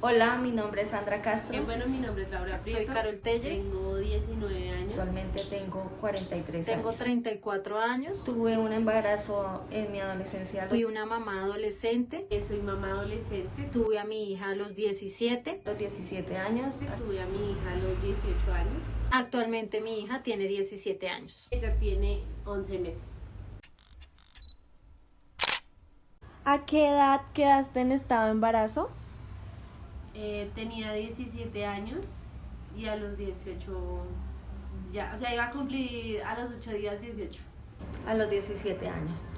Hola, mi nombre es Sandra Castro. Bueno, mi nombre es Laura Soy Prieto. Carol Telles. Tengo 19 años. Actualmente tengo 43 Tengo años. 34 años. Tuve un embarazo en mi adolescencia Fui una mamá adolescente. Soy mamá adolescente. Tuve a mi hija a los 17. a los 17 años. Tuve a mi hija a los 18 años. Actualmente mi hija tiene 17 años. Ella tiene 11 meses. ¿A qué edad quedaste en estado de embarazo? Tenía 17 años y a los 18 ya, o sea, iba a cumplir a los 8 días 18. A los 17 años.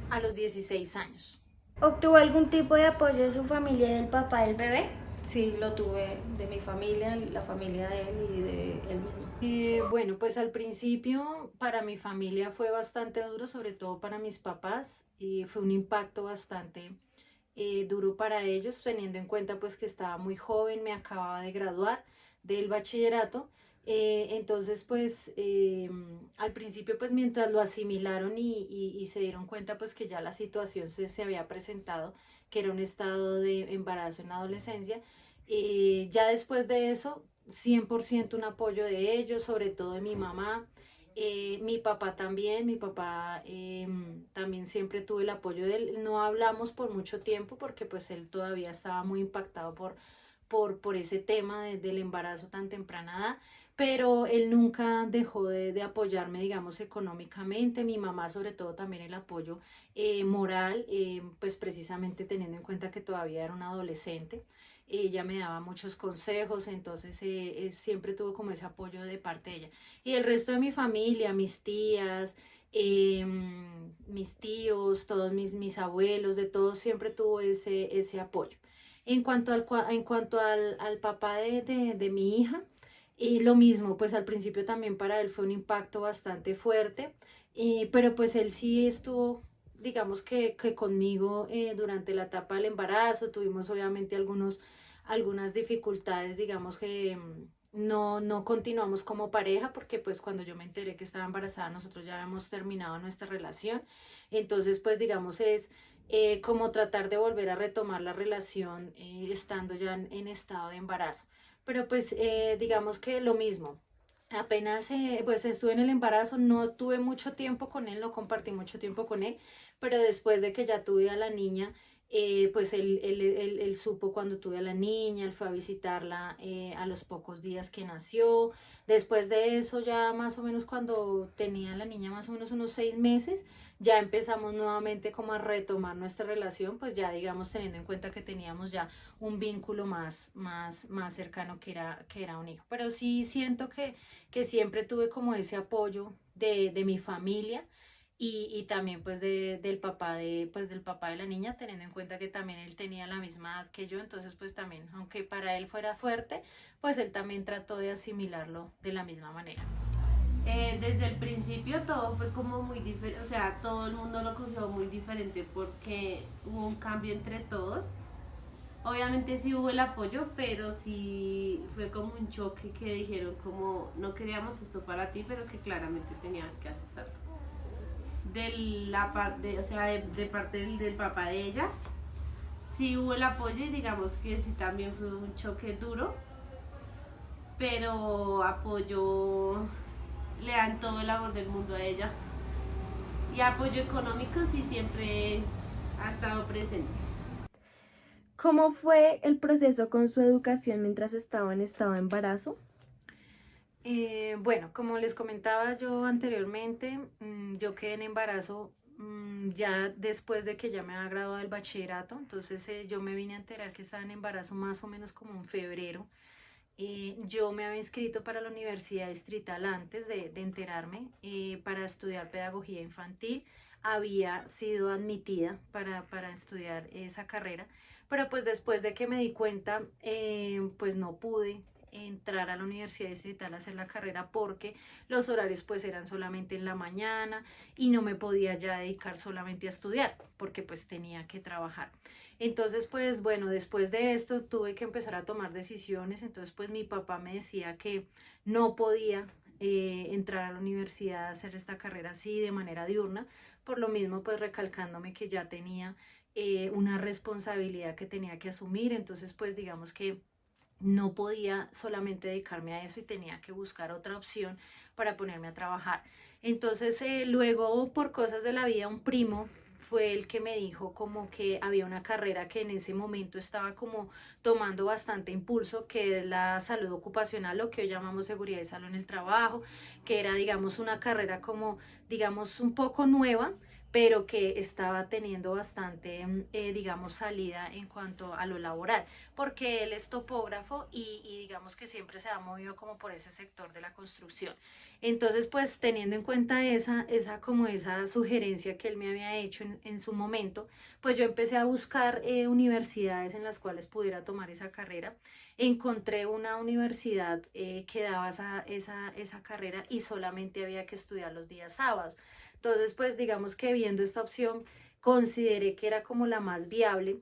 A los 16 años. ¿Obtuvo algún tipo de apoyo de su familia y del papá del bebé? Sí, lo tuve de mi familia, la familia de él y de él mismo. Bueno, pues al principio para mi familia fue bastante duro, sobre todo para mis papás, y fue un impacto bastante duro para ellos, teniendo en cuenta pues que estaba muy joven, me acababa de graduar del bachillerato. Entonces pues al principio pues mientras lo asimilaron y se dieron cuenta pues que ya la situación se había presentado, que era un estado de embarazo en la adolescencia, ya después de eso 100% un apoyo de ellos, sobre todo de mi mamá. Mi papá también, mi papá también siempre tuve el apoyo de él. No hablamos por mucho tiempo porque pues él todavía estaba muy impactado por ese tema del embarazo tan temprana edad, pero él nunca dejó de apoyarme, digamos, económicamente. Mi mamá sobre todo también el apoyo moral, pues precisamente teniendo en cuenta que todavía era una adolescente. Ella me daba muchos consejos, entonces siempre tuvo como ese apoyo de parte de ella. Y el resto de mi familia, mis tías, mis tíos, todos mis abuelos, de todos siempre tuvo ese apoyo. En cuanto al papá de mi hija, y lo mismo, pues al principio también para él fue un impacto bastante fuerte, pero pues él sí estuvo, digamos que conmigo durante la etapa del embarazo. Tuvimos obviamente algunas dificultades, digamos que no continuamos como pareja porque pues cuando yo me enteré que estaba embarazada nosotros ya habíamos terminado nuestra relación. Entonces pues digamos es como tratar de volver a retomar la relación estando ya en estado de embarazo. Pero pues digamos que lo mismo. Apenas pues estuve en el embarazo, no tuve mucho tiempo con él, no compartí mucho tiempo con él, pero después de que ya tuve a la niña, pues él supo cuando tuve a la niña, él fue a visitarla a los pocos días que nació. Después de eso, ya más o menos cuando tenía a la niña más o menos unos 6 meses, ya empezamos nuevamente como a retomar nuestra relación, pues ya digamos teniendo en cuenta que teníamos ya un vínculo más cercano que era un hijo. Pero sí siento que siempre tuve como ese apoyo de mi familia y también pues del papá de la niña, teniendo en cuenta que también él tenía la misma edad que yo. Entonces pues también, aunque para él fuera fuerte, pues él también trató de asimilarlo de la misma manera. Desde el principio todo fue como muy diferente, o sea, todo el mundo lo cogió muy diferente porque hubo un cambio entre todos. Obviamente sí hubo el apoyo, pero sí fue como un choque que dijeron como no queríamos esto para ti, pero que claramente tenían que aceptarlo. O sea, de parte del papá de ella, sí hubo el apoyo y digamos que sí también fue un choque duro, pero apoyo le dan todo el amor del mundo a ella. Y apoyo económico sí siempre ha estado presente. ¿Cómo fue el proceso con su educación mientras estaba en estado de embarazo? Bueno, como les comentaba yo anteriormente, yo quedé en embarazo ya después de que ya me había graduado del bachillerato. Entonces yo me vine a enterar que estaba en embarazo más o menos como en febrero. Yo me había inscrito para la Universidad Distrital antes de enterarme para estudiar pedagogía infantil. Había sido admitida para estudiar esa carrera, pero pues después de que me di cuenta, pues no pude entrar a la Universidad Distrital a hacer la carrera porque los horarios pues eran solamente en la mañana y no me podía ya dedicar solamente a estudiar porque pues tenía que trabajar. Entonces, pues bueno, después de esto tuve que empezar a tomar decisiones. Entonces, pues mi papá me decía que no podía entrar a la universidad a hacer esta carrera así de manera diurna, por lo mismo pues recalcándome que ya tenía una responsabilidad que tenía que asumir, entonces pues digamos que no podía solamente dedicarme a eso y tenía que buscar otra opción para ponerme a trabajar. Entonces luego por cosas de la vida un primo fue el que me dijo como que había una carrera que en ese momento estaba como tomando bastante impulso, que es la salud ocupacional, lo que hoy llamamos seguridad y salud en el trabajo, que era digamos una carrera como digamos un poco nueva, pero que estaba teniendo bastante, digamos, salida en cuanto a lo laboral, porque él es topógrafo y digamos que siempre se ha movido como por ese sector de la construcción. Entonces, pues teniendo en cuenta como esa sugerencia que él me había hecho en su momento, pues yo empecé a buscar universidades en las cuales pudiera tomar esa carrera. Encontré una universidad que daba esa carrera y solamente había que estudiar los días sábados. Entonces, pues digamos que viendo esta opción, consideré que era como la más viable,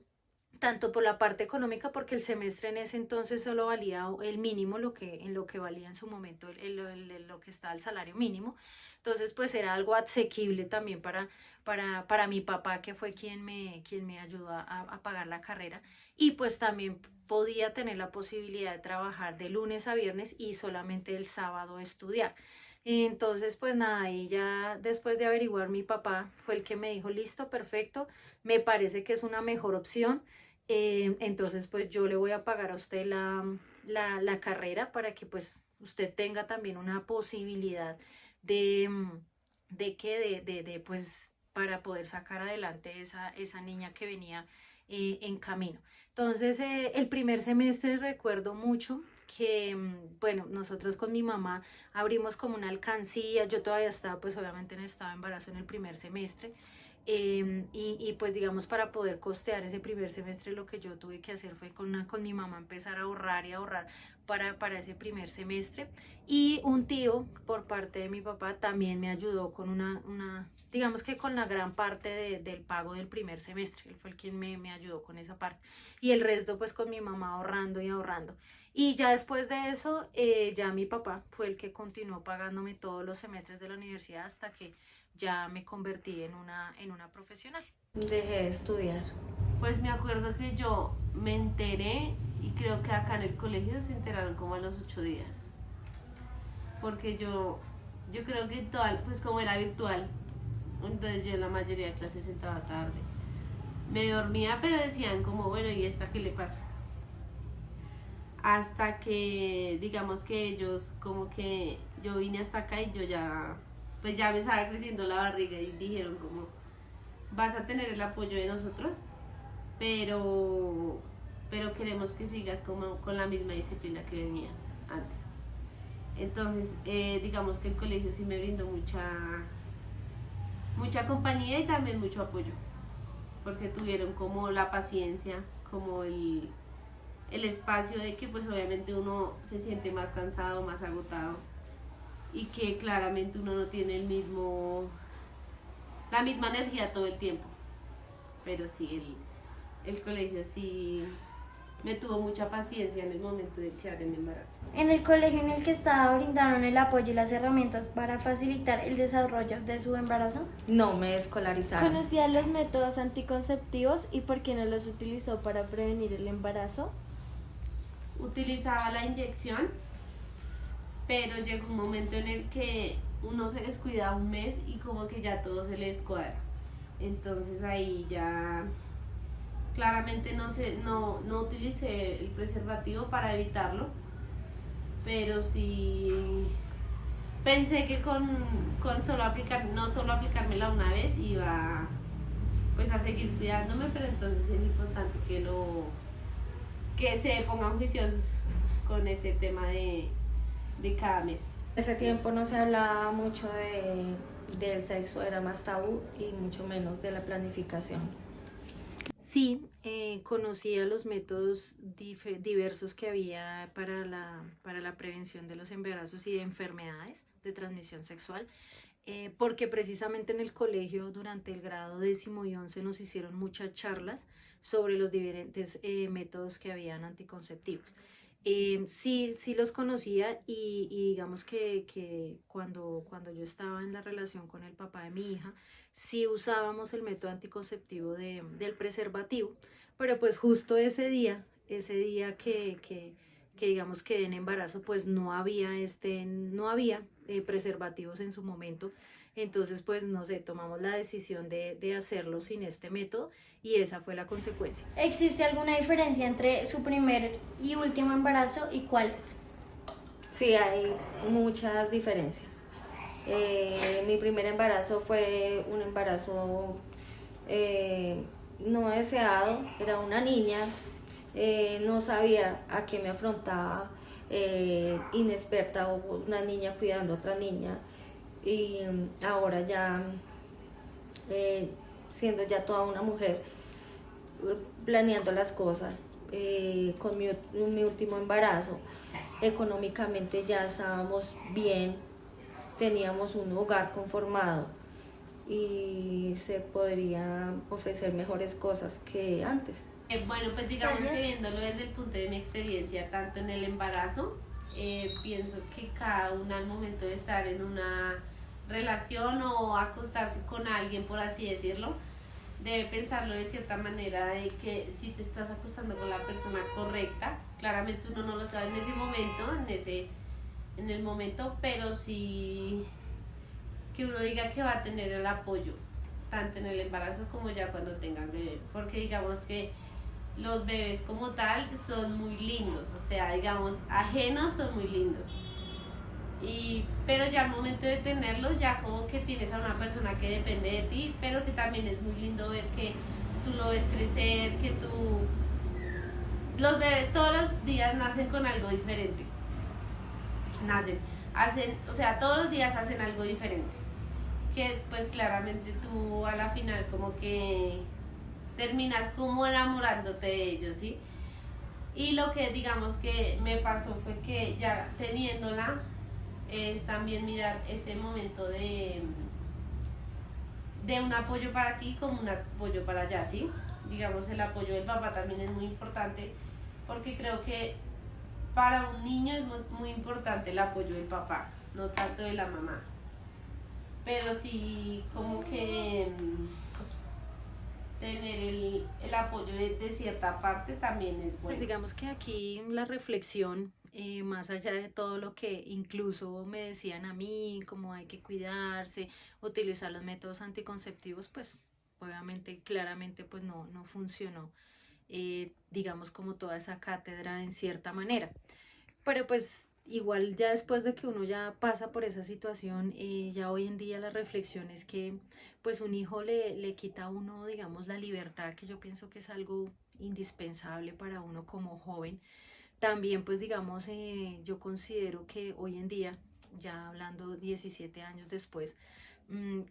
tanto por la parte económica, porque el semestre en ese entonces solo valía el mínimo, en lo que valía en su momento, lo que estaba el salario mínimo. Entonces, pues era algo asequible también para mi papá, que fue quien me ayudó a pagar la carrera. Y pues también podía tener la posibilidad de trabajar de lunes a viernes y solamente el sábado estudiar. Entonces, pues nada, y ya después de averiguar, mi papá fue el que me dijo, listo, perfecto, me parece que es una mejor opción. Entonces, pues yo le voy a pagar a usted la carrera para que pues usted tenga también una posibilidad de, pues para poder sacar adelante esa niña que venía en camino. Entonces, el primer semestre recuerdo mucho que, bueno, nosotros con mi mamá abrimos como una alcancía, yo todavía estaba pues obviamente en estado de embarazo en el primer semestre, pues digamos para poder costear ese primer semestre lo que yo tuve que hacer fue con mi mamá empezar a ahorrar y ahorrar para ese primer semestre, y un tío por parte de mi papá también me ayudó con digamos que con la gran parte del pago del primer semestre, él fue el quien me ayudó con esa parte, y el resto pues con mi mamá ahorrando y ahorrando. Y ya después de eso, ya mi papá fue el que continuó pagándome todos los semestres de la universidad hasta que ya me convertí en una profesional. Dejé de estudiar. Pues me acuerdo que yo me enteré y creo que acá en el colegio se enteraron como a los 8 días. Porque yo creo que pues como era virtual, entonces yo en la mayoría de clases entraba tarde. Me dormía, pero decían como, bueno, ¿y esta qué le pasa? Hasta que, digamos que ellos, como que yo vine hasta acá y yo ya, pues ya me estaba creciendo la barriga y dijeron como, vas a tener el apoyo de nosotros, pero queremos que sigas como con la misma disciplina que venías antes. Entonces, digamos que el colegio sí me brindó mucha compañía y también mucho apoyo, porque tuvieron como la paciencia, como el espacio de que pues obviamente uno se siente más cansado, más agotado, y que claramente uno no tiene la misma energía todo el tiempo. Pero sí, el colegio sí me tuvo mucha paciencia en el momento de quedar en embarazo. En el colegio en el que estaba brindaron el apoyo y las herramientas para facilitar el desarrollo de su embarazo. No me escolarizaron. ¿Conocía los métodos anticonceptivos y por qué no los utilizó para prevenir el embarazo? Utilizaba la inyección, pero llegó un momento en el que uno se descuida un mes y como que ya todo se le descuadra. Entonces ahí ya claramente no utilicé el preservativo para evitarlo, pero sí pensé que con no solo aplicármela una vez iba pues a seguir cuidándome, pero entonces es importante que se pongan juiciosos con ese tema de cada mes. Ese tiempo no se hablaba mucho del sexo, era más tabú y mucho menos de la planificación. Sí, conocía los métodos diversos que había para la prevención de los embarazos y de enfermedades de transmisión sexual, porque precisamente en el colegio durante el grado 10º y 11 nos hicieron muchas charlas sobre los diferentes métodos que habían anticonceptivos. Sí los conocía y digamos que cuando yo estaba en la relación con el papá de mi hija, sí usábamos el método anticonceptivo del preservativo, pero pues justo ese día que digamos que en embarazo pues no había preservativos en su momento, entonces pues no sé, tomamos la decisión de hacerlo sin este método y esa fue la consecuencia. ¿Existe alguna diferencia entre su primer y último embarazo y cuáles? Sí, hay muchas diferencias. Mi primer embarazo fue un embarazo no deseado, era una niña, no sabía a qué me afrontaba, inexperta, o una niña cuidando a otra niña, y ahora ya siendo ya toda una mujer, planeando las cosas, con mi último embarazo, económicamente ya estábamos bien, teníamos un hogar conformado y se podrían ofrecer mejores cosas que antes. Bueno, pues digamos que Gracias. viéndolo desde el punto de mi experiencia, tanto en el embarazo, pienso que cada una al momento de estar en una relación o acostarse con alguien, por así decirlo, debe pensarlo de cierta manera de que si te estás acostando con la persona correcta, claramente uno no lo sabe en ese momento, en el momento, pero sí que uno diga que va a tener el apoyo, tanto en el embarazo como ya cuando tengan bebé, porque digamos que los bebés como tal son muy lindos, o sea, digamos, ajenos son muy lindos. Pero ya al momento de tenerlos, ya como que tienes a una persona que depende de ti, pero que también es muy lindo ver que tú lo ves crecer, que tú... Los bebés todos los días nacen con algo diferente. O sea, todos los días hacen algo diferente. Que pues claramente tú a la final como que terminas como enamorándote de ellos, ¿sí? Y lo que digamos que me pasó fue que ya teniéndola, es también mirar ese momento de un apoyo para aquí como un apoyo para allá, ¿sí? Digamos, el apoyo del papá también es muy importante porque creo que para un niño es muy importante el apoyo del papá, no tanto de la mamá. Pero sí, como que tener el apoyo de cierta parte también es Pues bueno. digamos que aquí la reflexión, más allá de todo lo que incluso me decían a mí, como hay que cuidarse, utilizar los métodos anticonceptivos, pues obviamente, claramente, pues no funcionó, digamos, como toda esa cátedra en cierta manera. Pero pues igual ya después de que uno ya pasa por esa situación, ya hoy en día la reflexión es que pues un hijo le quita a uno, digamos, la libertad, que yo pienso que es algo indispensable para uno como joven. También pues digamos, yo considero que hoy en día, ya hablando 17 años después,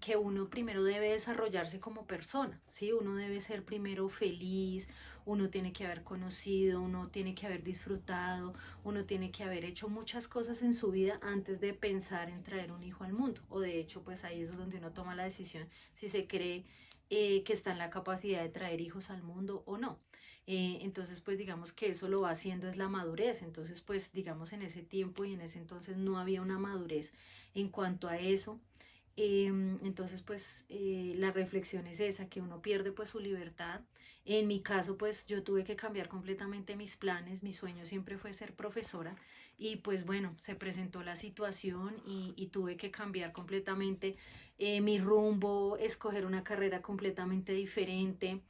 que uno primero debe desarrollarse como persona, ¿sí? Uno debe ser primero feliz, uno tiene que haber conocido, uno tiene que haber disfrutado, uno tiene que haber hecho muchas cosas en su vida antes de pensar en traer un hijo al mundo. O de hecho, pues ahí es donde uno toma la decisión si se cree que está en la capacidad de traer hijos al mundo o no. Entonces, pues digamos que eso lo va haciendo es la madurez. Entonces, pues digamos en ese tiempo y en ese entonces no había una madurez en cuanto a eso. Entonces, pues la reflexión es esa, que uno pierde pues su libertad. En mi caso, pues yo tuve que cambiar completamente mis planes, mi sueño siempre fue ser profesora y pues bueno, se presentó la situación y tuve que cambiar completamente mi rumbo, escoger una carrera completamente diferente.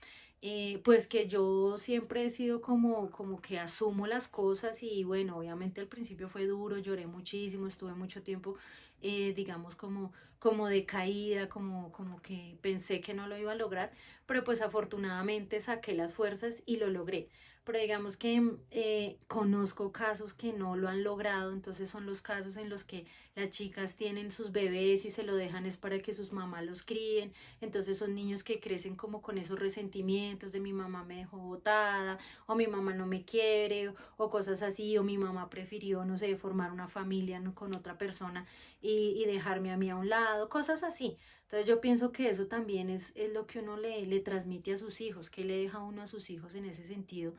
Pues que yo siempre he sido como que asumo las cosas y bueno, obviamente al principio fue duro, lloré muchísimo, estuve mucho tiempo, digamos, como decaída, como que pensé que no lo iba a lograr, pero pues afortunadamente saqué las fuerzas y lo logré. Pero digamos que conozco casos que no lo han logrado, entonces son los casos en los que las chicas tienen sus bebés y se lo dejan es para que sus mamás los críen, entonces son niños que crecen como con esos resentimientos de mi mamá me dejó botada, o mi mamá no me quiere, o cosas así, o mi mamá prefirió, no sé, formar una familia con otra persona y dejarme a mí a un lado, cosas así. Entonces yo pienso que eso también es lo que uno le transmite a sus hijos, que le deja uno a sus hijos en ese sentido.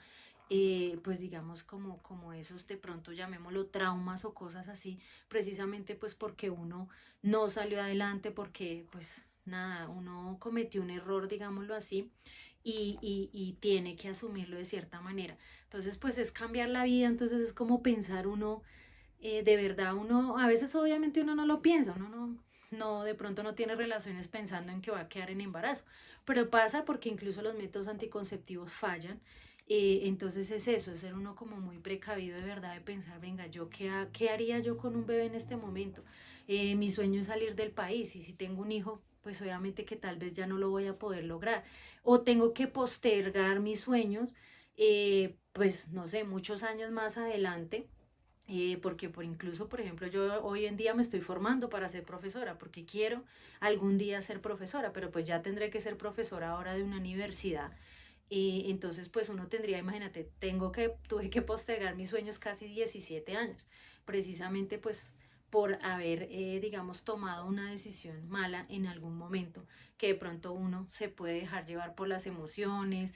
pues digamos como esos de pronto llamémoslo traumas o cosas así, precisamente pues porque uno no salió adelante, porque pues nada, uno cometió un error, digámoslo así, y tiene que asumirlo de cierta manera. Entonces pues es cambiar la vida, entonces es como pensar uno, de verdad uno, a veces obviamente uno no lo piensa, uno no, de pronto no tiene relaciones pensando en que va a quedar en embarazo, pero pasa porque incluso los métodos anticonceptivos fallan. Entonces es eso, es ser uno como muy precavido de verdad, de pensar, venga, yo qué haría yo con un bebé en este momento. Mi sueño es salir del país, y si tengo un hijo, pues obviamente que tal vez ya no lo voy a poder lograr, o tengo que postergar mis sueños, pues no sé, muchos años más adelante, porque incluso, por ejemplo, yo hoy en día me estoy formando para ser profesora, porque quiero algún día ser profesora, pero pues ya tendré que ser profesora ahora de una universidad. Entonces, pues uno tendría, imagínate, tuve que postergar mis sueños casi 17 años, precisamente pues por haber, digamos, tomado una decisión mala en algún momento, que de pronto uno se puede dejar llevar por las emociones,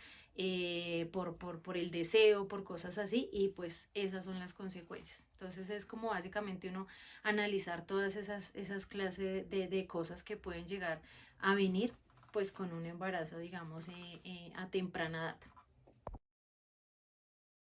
por el deseo, por cosas así, y pues esas son las consecuencias. Entonces es como básicamente uno analizar todas esas clases de cosas que pueden llegar a venir pues con un embarazo, digamos, a temprana edad.